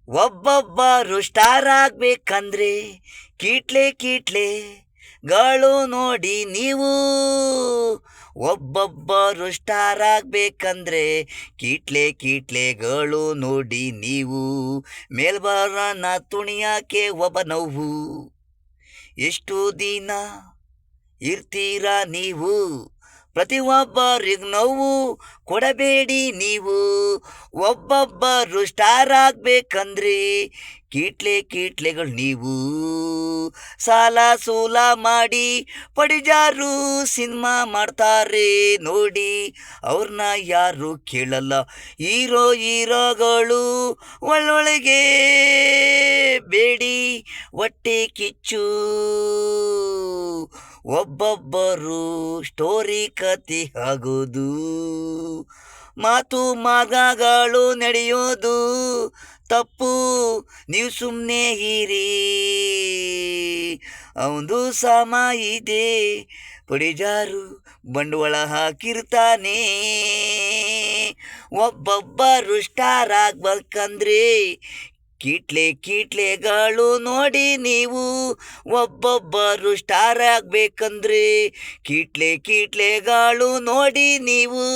ಒಬ್ಬೊಬ್ಬರು ಸ್ಟಾರ್ ಆಗ್ಬೇಕಂದ್ರೆ ಕೀಟ್ಲೆ ನೋಡಿ ನೀವು. ಒಬ್ಬೊಬ್ಬರು ಸ್ಟಾರ್ ಆಗ್ಬೇಕಂದ್ರೆ ಕೀಟ್ಲೆಗಳು ನೋಡಿ ನೀವು. ಮೇಲ್ಬರನ ತುಣಿಯಾಕೆ ಒಬ್ಬ ನೋವು, ಎಷ್ಟು ದಿನ ಇರ್ತೀರಾ ನೀವು. ಪ್ರತಿಯೊಬ್ಬರಿಗೂ ನೋವು ಕೊಡಬೇಡಿ ನೀವು. ಒಬ್ಬೊಬ್ಬರು ಸ್ಟಾರ್ ಆಗ್ಬೇಕಂದ್ರೆ ಕೀಟ್ಲೆಗಳು ನೀವು. ಸಾಲ ಸೂಲ ಮಾಡಿ ಪಡಿಜಾರು ಸಿನಿಮಾ ಮಾಡ್ತಾರೆ ನೋಡಿ, ಅವ್ರನ್ನ ಯಾರು ಕೇಳಲ್ಲ. ಹೀರೋಗಳು ಒಳ್ಳೊಳಗೆ ಬೇಡಿ ಹೊಟ್ಟೆ ಕಿಚ್ಚು. ಒಬ್ಬೊಬ್ಬರು ಸ್ಟೋರಿ ಕತೆ ಆಗೋದು, ಮಾತು ಮಾರ್ಗಗಳು ನಡೆಯೋದು ತಪ್ಪು. ನೀವು ಸುಮ್ಮನೆ ಇರಿ, ಅವಂದು ಸಮ ಇದೆ. ಪಡಿಜಾರು ಬಂಡವಾಳ ಹಾಕಿರ್ತಾನೆ. ಒಬ್ಬೊಬ್ಬರು ಸ್ಟಾರ್ ಆಗ್ಬೇಕಂದ್ರೆ ಕೀಟ್ಲೆಗಳು ನೋಡಿ ನೀವು. ಒಬ್ಬೊಬ್ಬರು ಸ್ಟಾರ್ ಆಗ್ಬೇಕಂದ್ರೆ ಕೀಟ್ಲೆಗಳು ನೋಡಿ ನೀವು.